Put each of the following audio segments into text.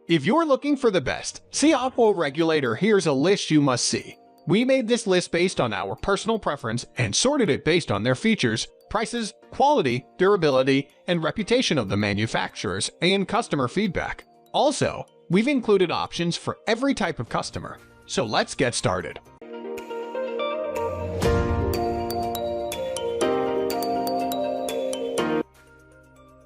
If you're looking for the best CO2 regulator, here's a list you must see. We made this list based on our personal preference and sorted it based on their features, prices, quality, durability, and reputation of the manufacturers and customer feedback. Also, we've included options for every type of customer. So let's get started.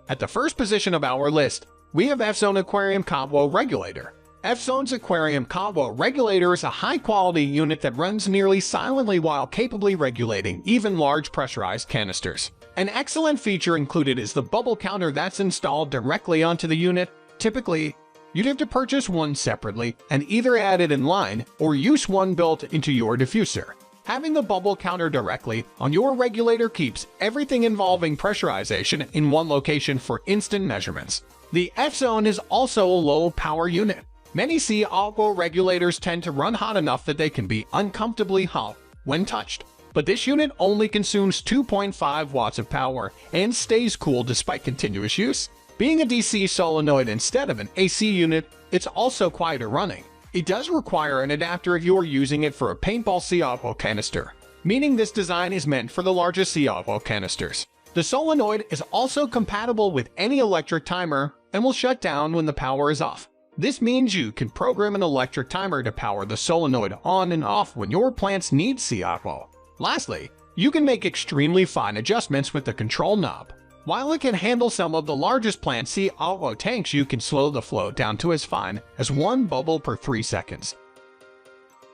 At the first position of our list, we have Fzone Aquarium CO2 Regulator. Fzone's Aquarium CO2 Regulator is a high-quality unit that runs nearly silently while capably regulating even large pressurized canisters. An excellent feature included is the bubble counter that's installed directly onto the unit. Typically, you'd have to purchase one separately and either add it in line or use one built into your diffuser. Having the bubble counter directly on your regulator keeps everything involving pressurization in one location for instant measurements. The Fzone is also a low-power unit. Many CO2 regulators tend to run hot enough that they can be uncomfortably hot when touched, but this unit only consumes 2.5 watts of power and stays cool despite continuous use. Being a DC solenoid instead of an AC unit, it's also quieter running. It does require an adapter if you're using it for a paintball CO2 canister, meaning this design is meant for the largest CO2 canisters. The solenoid is also compatible with any electric timer and will shut down when the power is off. This means you can program an electric timer to power the solenoid on and off when your plants need CO2. Lastly, you can make extremely fine adjustments with the control knob. While it can handle some of the largest plant CO2 tanks, you can slow the flow down to as fine as 1 bubble per 3 seconds.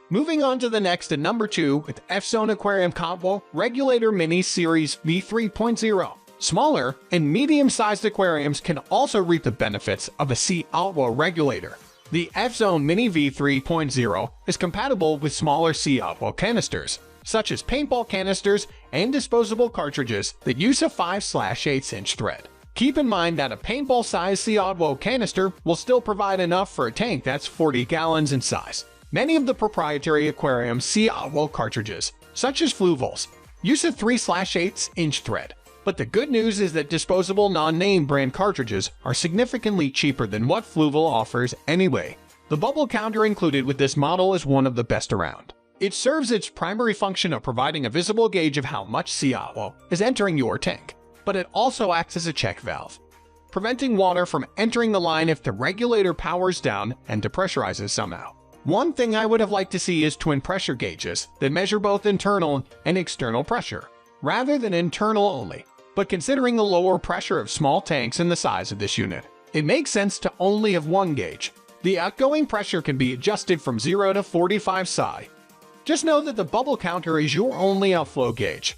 Moving on to the next at number 2 with Fzone Aquarium CO2 Regulator Mini Series V3.0. Smaller and medium-sized aquariums can also reap the benefits of a CO2 regulator. The Fzone Mini V3.0 is compatible with smaller CO2 canisters, such as paintball canisters and disposable cartridges that use a 5/8" thread. Keep in mind that a paintball-sized CO2 canister will still provide enough for a tank that's 40 gallons in size. Many of the proprietary aquarium CO2 cartridges, such as Fluval's, use a 3/8" thread. But the good news is that disposable non-name brand cartridges are significantly cheaper than what Fluval offers anyway. The bubble counter included with this model is one of the best around. It serves its primary function of providing a visible gauge of how much CO2 is entering your tank, but it also acts as a check valve, preventing water from entering the line if the regulator powers down and depressurizes somehow. One thing I would have liked to see is twin pressure gauges that measure both internal and external pressure, rather than internal only. But considering the lower pressure of small tanks and the size of this unit, it makes sense to only have one gauge. The outgoing pressure can be adjusted from 0 to 45 psi. Just know that the bubble counter is your only outflow gauge.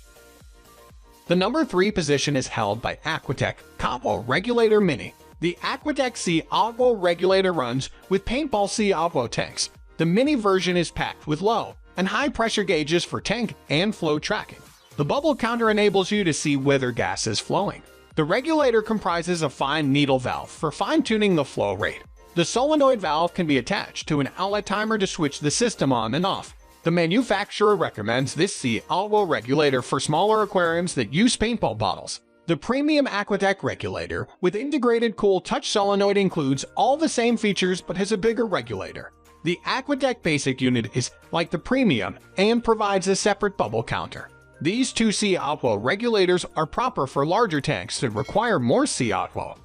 The number 3 position is held by Aquatek CO2 Regulator Mini. The Aquatek CO2 regulator runs with paintball CO2 tanks. The mini version is packed with low and high pressure gauges for tank and flow tracking. The bubble counter enables you to see whether gas is flowing. The regulator comprises a fine needle valve for fine-tuning the flow rate. The solenoid valve can be attached to an outlet timer to switch the system on and off. The manufacturer recommends this CO2 regulator for smaller aquariums that use paintball bottles. The premium Aquatek regulator with integrated cool touch solenoid includes all the same features but has a bigger regulator. The Aquatek basic unit is like the premium and provides a separate bubble counter. These two CO2 regulators are proper for larger tanks that require more CO2.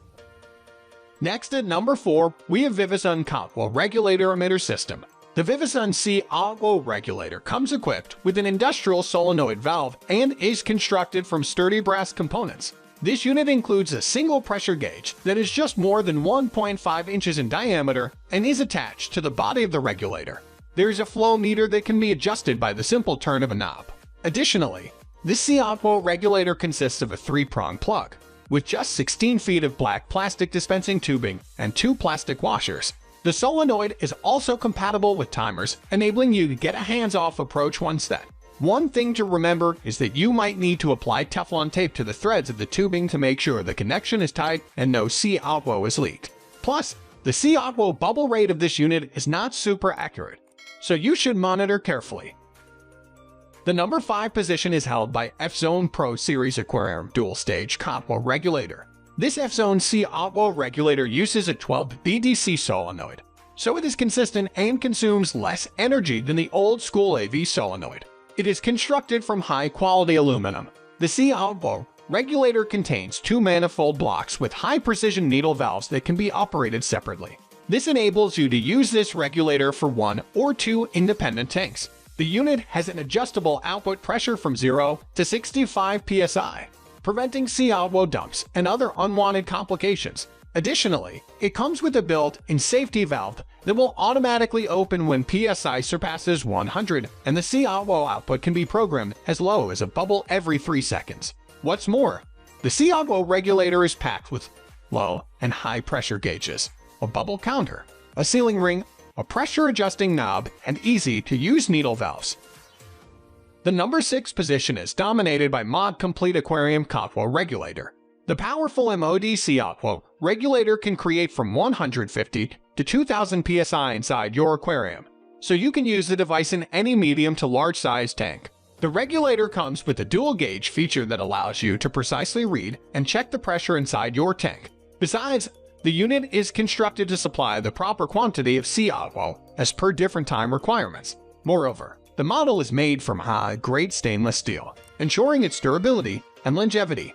Next at number 4, we have Vivosun CO2 Regulator Emitter System. The Vivosun CO2 regulator comes equipped with an industrial solenoid valve and is constructed from sturdy brass components. This unit includes a single pressure gauge that is just more than 1.5 inches in diameter and is attached to the body of the regulator. There is a flow meter that can be adjusted by the simple turn of a knob. Additionally, this CO2 regulator consists of a 3-prong plug, with just 16 feet of black plastic dispensing tubing and 2 plastic washers. The solenoid is also compatible with timers, enabling you to get a hands-off approach once set. One thing to remember is that you might need to apply Teflon tape to the threads of the tubing to make sure the connection is tight and no CO2 is leaked. Plus, the CO2 bubble rate of this unit is not super accurate, so you should monitor carefully. The number 5 position is held by Fzone Pro Series Aquarium Dual Stage CO2 Regulator. This Fzone CO2 regulator uses a 12 BDC solenoid, so it is consistent and consumes less energy than the old-school AV solenoid. It is constructed from high-quality aluminum. The CO2 regulator contains two manifold blocks with high-precision needle valves that can be operated separately. This enables you to use this regulator for one or two independent tanks. The unit has an adjustable output pressure from 0 to 65 psi, preventing CO2 dumps and other unwanted complications. Additionally, it comes with a built-in safety valve that will automatically open when PSI surpasses 100, and the CO2 output can be programmed as low as a bubble every 3 seconds. What's more, the CO2 regulator is packed with low and high pressure gauges, a bubble counter, a sealing ring, a pressure-adjusting knob, and easy-to-use needle valves. The number 6 position is dominated by Mod Complete Aquarium CO2 Regulator. The powerful MOD CO2 regulator can create from 150 to 2000 psi inside your aquarium, so you can use the device in any medium to large-size tank. The regulator comes with a dual-gauge feature that allows you to precisely read and check the pressure inside your tank. Besides, the unit is constructed to supply the proper quantity of CO2 as per different time requirements. Moreover, the model is made from high-grade stainless steel, ensuring its durability and longevity.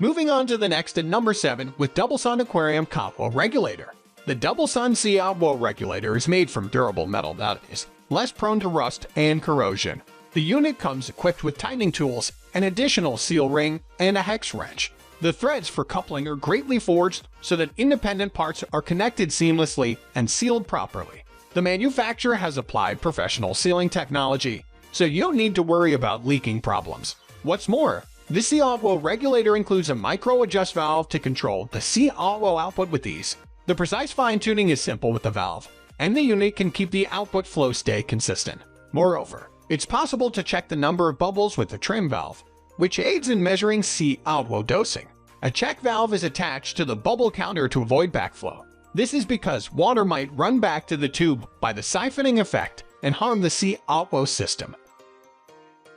Moving on to the next at number 7 with Doublesun Aquarium CO2 Regulator. The Doublesun CO2 regulator is made from durable metal that is less prone to rust and corrosion. The unit comes equipped with tightening tools, an additional seal ring, and a hex wrench. The threads for coupling are greatly forged so that independent parts are connected seamlessly and sealed properly. The manufacturer has applied professional sealing technology, so you don't need to worry about leaking problems. What's more, this CO2 regulator includes a micro-adjust valve to control the CO2 output with ease. The precise fine-tuning is simple with the valve, and the unit can keep the output flow stay consistent. Moreover, it's possible to check the number of bubbles with the trim valve, which aids in measuring CO2 dosing. A check valve is attached to the bubble counter to avoid backflow. This is because water might run back to the tube by the siphoning effect and harm the CO2 system.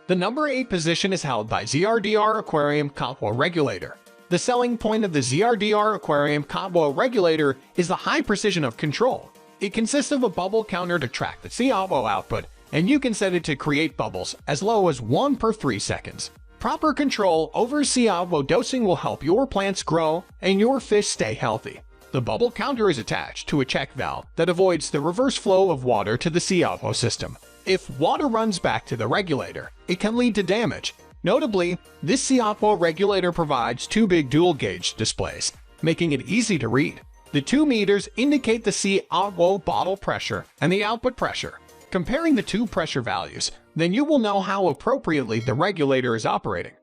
The number 8 position is held by Zrdr Aquarium CO2 Regulator. The selling point of the Zrdr Aquarium CO2 Regulator is the high precision of control. It consists of a bubble counter to track the CO2 output, and you can set it to create bubbles as low as 1 per 3 seconds. Proper control over CO2 dosing will help your plants grow and your fish stay healthy. The bubble counter is attached to a check valve that avoids the reverse flow of water to the CO2 system. If water runs back to the regulator, it can lead to damage. Notably, this CO2 regulator provides two big dual-gauge displays, making it easy to read. The 2 meters indicate the CO2 bottle pressure and the output pressure. Comparing the two pressure values, then you will know how appropriately the regulator is operating.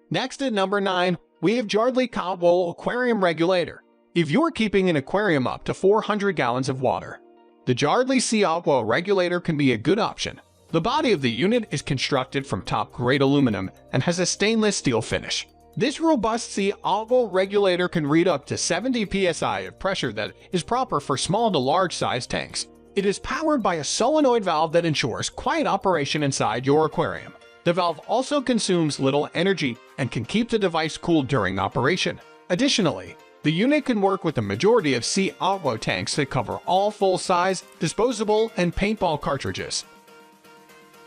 Next at number 9, we have Jardli CO2 Aquarium Regulator. If you're keeping an aquarium up to 400 gallons of water, the Jardli CO2 regulator can be a good option. The body of the unit is constructed from top-grade aluminum and has a stainless steel finish. This robust CO2 regulator can read up to 70 psi of pressure that is proper for small to large-sized tanks. It is powered by a solenoid valve that ensures quiet operation inside your aquarium. The valve also consumes little energy and can keep the device cool during operation. Additionally, the unit can work with a majority of CO2 tanks that cover all full-size, disposable, and paintball cartridges.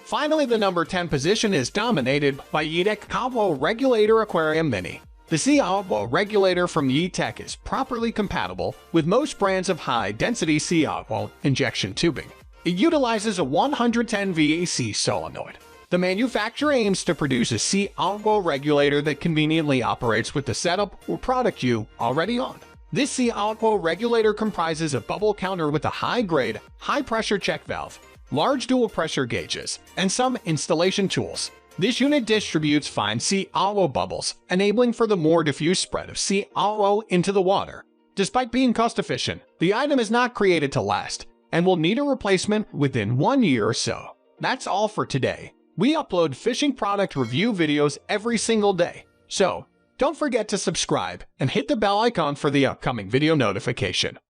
Finally, the number 10 position is dominated by Yaetek CO2 Regulator Aquarium Mini. The CO2 regulator from Yaetek is properly compatible with most brands of high-density CO2 injection tubing. It utilizes a 110 VAC solenoid. The manufacturer aims to produce a CO2 regulator that conveniently operates with the setup or product you already own. This CO2 regulator comprises a bubble counter with a high-grade, high-pressure check valve, large dual-pressure gauges, and some installation tools. This unit distributes fine CO2 bubbles, enabling for the more diffuse spread of CO2 into the water. Despite being cost-efficient, the item is not created to last and will need a replacement within 1 year or so. That's all for today. We upload fishing product review videos every single day, so don't forget to subscribe and hit the bell icon for the upcoming video notification.